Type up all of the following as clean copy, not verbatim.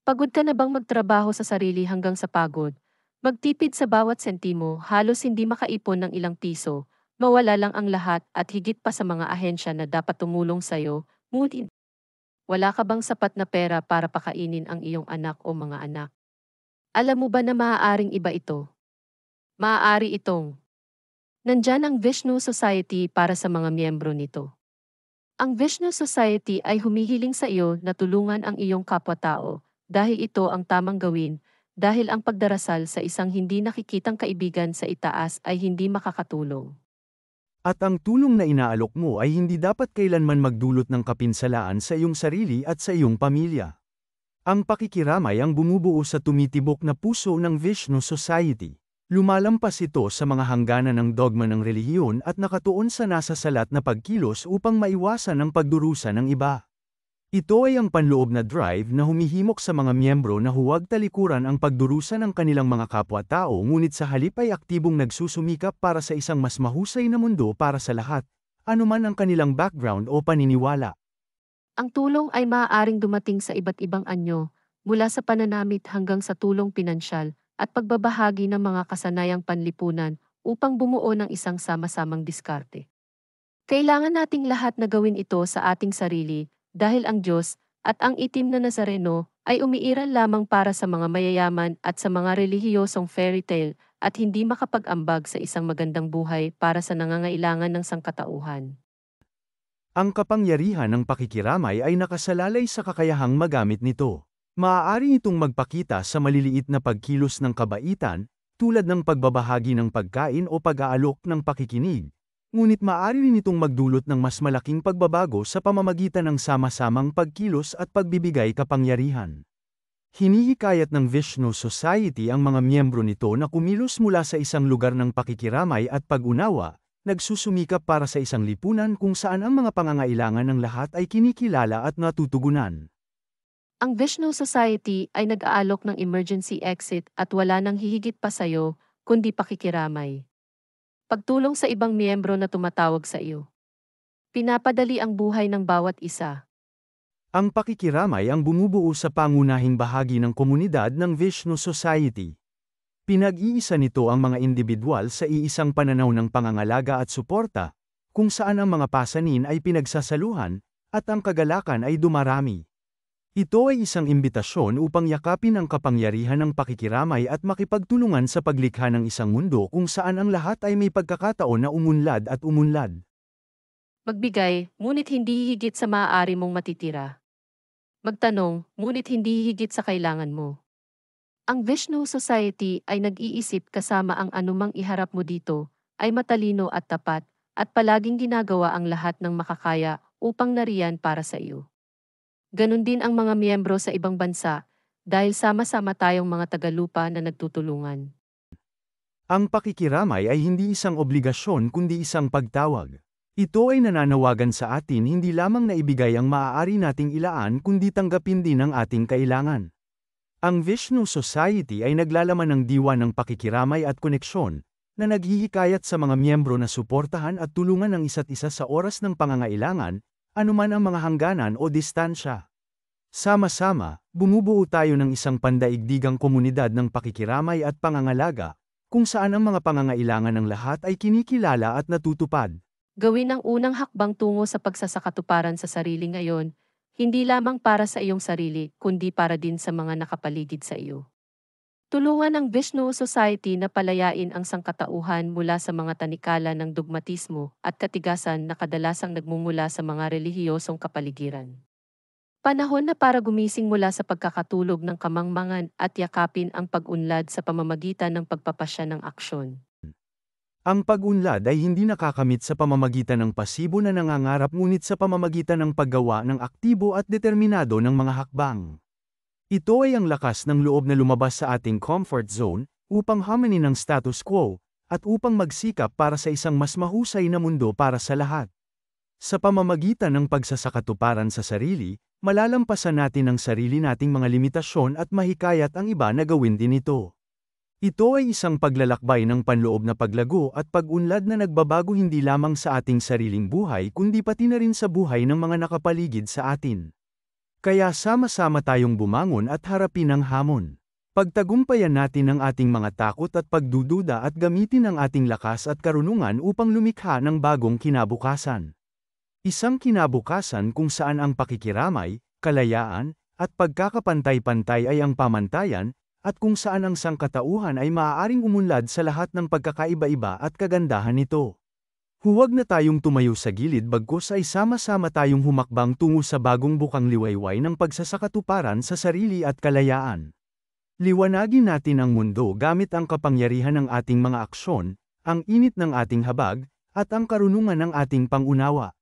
Pagod ka na bang magtrabaho sa sarili hanggang sa pagod? Magtipid sa bawat sentimo, halos hindi makaipon ng ilang piso, mawala lang ang lahat at higit pa sa mga ahensya na dapat tumulong sa'yo, ngunit wala ka bang sapat na pera para pakainin ang iyong anak o mga anak? Alam mo ba na maaaring iba ito? Maaari itong nandyan ang Vishnu Society para sa mga miyembro nito. Ang Vishnu Society ay humihiling sa iyo na tulungan ang iyong kapwa-tao dahil ito ang tamang gawin dahil ang pagdarasal sa isang hindi nakikitang kaibigan sa itaas ay hindi makakatulong. At ang tulong na inaalok mo ay hindi dapat kailanman magdulot ng kapinsalaan sa iyong sarili at sa iyong pamilya. Ang pakikiramay ang bumubuo sa tumitibok na puso ng Vishnu Society. Lumalampas ito sa mga hangganan ng dogma ng relihiyon at nakatuon sa nasasalat na pagkilos upang maiwasan ang pagdurusa ng iba. Ito ay ang panloob na drive na humihimok sa mga miyembro na huwag talikuran ang pagdurusa ng kanilang mga kapwa-tao ngunit sa halip ay aktibong nagsusumikap para sa isang mas mahusay na mundo para sa lahat, anuman ang kanilang background o paniniwala. Ang tulong ay maaaring dumating sa iba't ibang anyo, mula sa pananamit hanggang sa tulong pinansyal at pagbabahagi ng mga kasanayang panlipunan upang bumuo ng isang sama-samang diskarte. Kailangan nating lahat na gawin ito sa ating sarili dahil ang Diyos at ang itim na Nazareno ay umiiral lamang para sa mga mayayaman at sa mga relihiyosong fairy tale at hindi makapag-ambag sa isang magandang buhay para sa nangangailangan ng sangkatauhan. Ang kapangyarihan ng pakikiramay ay nakasalalay sa kakayahang magamit nito. Maaari itong magpakita sa maliliit na pagkilos ng kabaitan, tulad ng pagbabahagi ng pagkain o pag-aalok ng pakikinig. Ngunit maaari rin itong magdulot ng mas malaking pagbabago sa pamamagitan ng sama-samang pagkilos at pagbibigay kapangyarihan. Hinihikayat ng Vishnu Society ang mga miyembro nito na kumilos mula sa isang lugar ng pakikiramay at pag-unawa, nagsusumikap para sa isang lipunan kung saan ang mga pangangailangan ng lahat ay kinikilala at natutugunan. Ang Vishnu Society ay nag-aalok ng emergency exit at wala nang hihigit pa sa'yo, kundi pakikiramay. Pagtulong sa ibang miyembro na tumatawag sa iyo. Pinapadali ang buhay ng bawat isa. Ang pakikiramay ang bumubuo sa pangunahing bahagi ng komunidad ng Vishnu Society. Pinag-iisa nito ang mga individual sa iisang pananaw ng pangangalaga at suporta, kung saan ang mga pasanin ay pinagsasaluhan, at ang kagalakan ay dumarami. Ito ay isang imbitasyon upang yakapin ang kapangyarihan ng pakikiramay at makipagtulungan sa paglikha ng isang mundo kung saan ang lahat ay may pagkakataon na umunlad at umunlad. Magbigay, ngunit hindi higit sa maaari mong matitira. Magtanong, ngunit hindi higit sa kailangan mo. Ang Vishnu Society ay nag-iisip kasama ang anumang iharap mo dito, ay matalino at tapat, at palaging ginagawa ang lahat ng makakaya upang nariyan para sa iyo. Ganon din ang mga miyembro sa ibang bansa, dahil sama-sama tayong mga tagalupa na nagtutulungan. Ang pakikiramay ay hindi isang obligasyon kundi isang pagtawag. Ito ay nananawagan sa atin hindi lamang na ibigay ang maaari nating ilaan kundi tanggapin din ang ating kailangan. Ang Vishnu Society ay naglalaman ng diwa ng pakikiramay at koneksyon, na naghihikayat sa mga miyembro na suportahan at tulungan ang isa't isa sa oras ng pangangailangan, anuman ang mga hangganan o distansya. Sama-sama, bumubuo tayo ng isang pandaigdigang komunidad ng pakikiramay at pangangalaga, kung saan ang mga pangangailangan ng lahat ay kinikilala at natutupad. Gawin ang unang hakbang tungo sa pagsasakatuparan sa sarili ngayon, hindi lamang para sa iyong sarili, kundi para din sa mga nakapaligid sa iyo. Tulungan ang Vishnu Society na palayain ang sangkatauhan mula sa mga tanikala ng dogmatismo at katigasan na kadalasang nagmumula sa mga relihiyosong kapaligiran. Panahon na para gumising mula sa pagkakatulog ng kamangmangan at yakapin ang pag-unlad sa pamamagitan ng pagpapasya ng aksyon. Ang pag-unlad ay hindi nakakamit sa pamamagitan ng pasibo na nangangarap ngunit sa pamamagitan ng paggawa ng aktibo at determinado ng mga hakbang. Ito ay ang lakas ng loob na lumabas sa ating comfort zone, upang hamanin ang status quo, at upang magsikap para sa isang mas mahusay na mundo para sa lahat. Sa pamamagitan ng pagsasakatuparan sa sarili, malalampasan natin ang sarili nating mga limitasyon at mahikayat ang iba na gawin din ito. Ito ay isang paglalakbay ng panloob na paglago at pag-unlad na nagbabago hindi lamang sa ating sariling buhay kundi pati na rin sa buhay ng mga nakapaligid sa atin. Kaya sama-sama tayong bumangon at harapin ang hamon. Pagtagumpayan natin ang ating mga takot at pagdududa at gamitin ang ating lakas at karunungan upang lumikha ng bagong kinabukasan. Isang kinabukasan kung saan ang pakikiramay, kalayaan, at pagkakapantay-pantay ay ang pamantayan, at kung saan ang sangkatauhan ay maaaring umunlad sa lahat ng pagkakaiba-iba at kagandahan nito. Huwag na tayong tumayo sa gilid bagkus ay sama-sama tayong humakbang tungo sa bagong bukang liwayway ng pagsasakatuparan sa sarili at kalayaan. Liwanagin natin ang mundo gamit ang kapangyarihan ng ating mga aksyon, ang init ng ating habag, at ang karunungan ng ating pangunawa.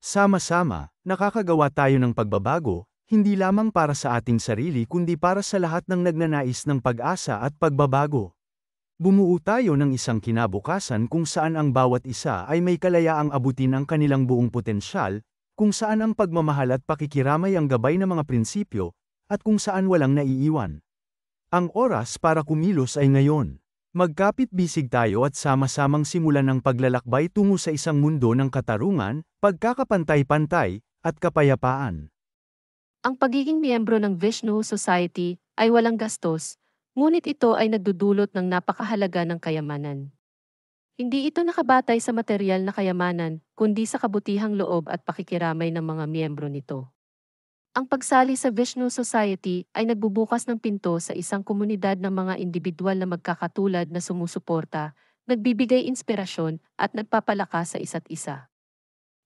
Sama-sama, nakakagawa tayo ng pagbabago, hindi lamang para sa ating sarili kundi para sa lahat ng nagnanais ng pag-asa at pagbabago. Bumuo tayo ng isang kinabukasan kung saan ang bawat isa ay may kalayaang abutin ang kanilang buong potensyal, kung saan ang pagmamahal at pakikiramay ang gabay ng mga prinsipyo, at kung saan walang naiiwan. Ang oras para kumilos ay ngayon. Magkapit-bisig tayo at sama-samang simulan ng paglalakbay tungo sa isang mundo ng katarungan, pagkakapantay-pantay, at kapayapaan. Ang pagiging miyembro ng Vishnu Society ay walang gastos, ngunit ito ay nagdudulot ng napakahalaga ng kayamanan. Hindi ito nakabatay sa material na kayamanan, kundi sa kabutihang loob at pakikiramay ng mga miyembro nito. Ang pagsali sa Vishnu Society ay nagbubukas ng pinto sa isang komunidad ng mga individual na magkakatulad na sumusuporta, nagbibigay inspirasyon, at nagpapalakas sa isa't isa.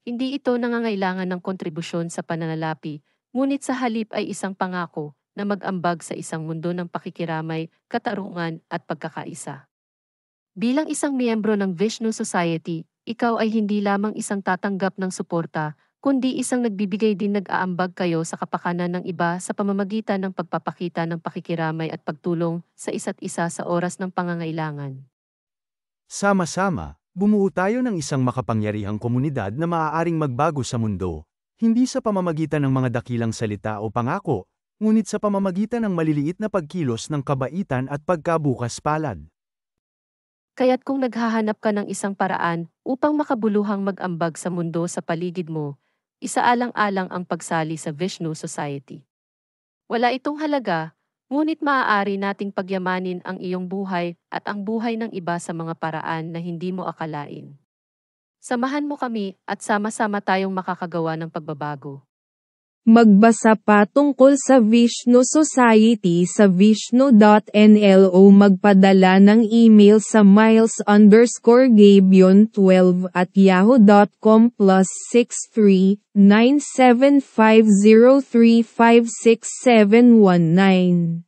Hindi ito nangangailangan ng kontribusyon sa pananalapi, ngunit sa halip ay isang pangako na mag-ambag sa isang mundo ng pakikiramay, katarungan, at pagkakaisa. Bilang isang miyembro ng Vishnu Society, ikaw ay hindi lamang isang tatanggap ng suporta, kundi isang nagbibigay din nag-aambag kayo sa kapakanan ng iba sa pamamagitan ng pagpapakita ng pakikiramay at pagtulong sa isa't isa sa oras ng pangangailangan. Sama-sama, bumuo tayo ng isang makapangyarihang komunidad na maaaring magbago sa mundo, hindi sa pamamagitan ng mga dakilang salita o pangako, ngunit sa pamamagitan ng maliliit na pagkilos ng kabaitan at pagkabukas palad. Kaya't kung naghahanap ka ng isang paraan upang makabuluhang mag-ambag sa mundo sa paligid mo, isaalang-alang ang pagsali sa Vishnu Society. Wala itong halaga, ngunit maaari nating pagyamanin ang iyong buhay at ang buhay ng iba sa mga paraan na hindi mo akalain. Samahan mo kami at sama-sama tayong makakagawa ng pagbabago. Magbasa pa tungkol sa Vishnu Society sa vishnu.nl o magpadala ng email sa miles_gabion12@yahoo.com +63 9750356719.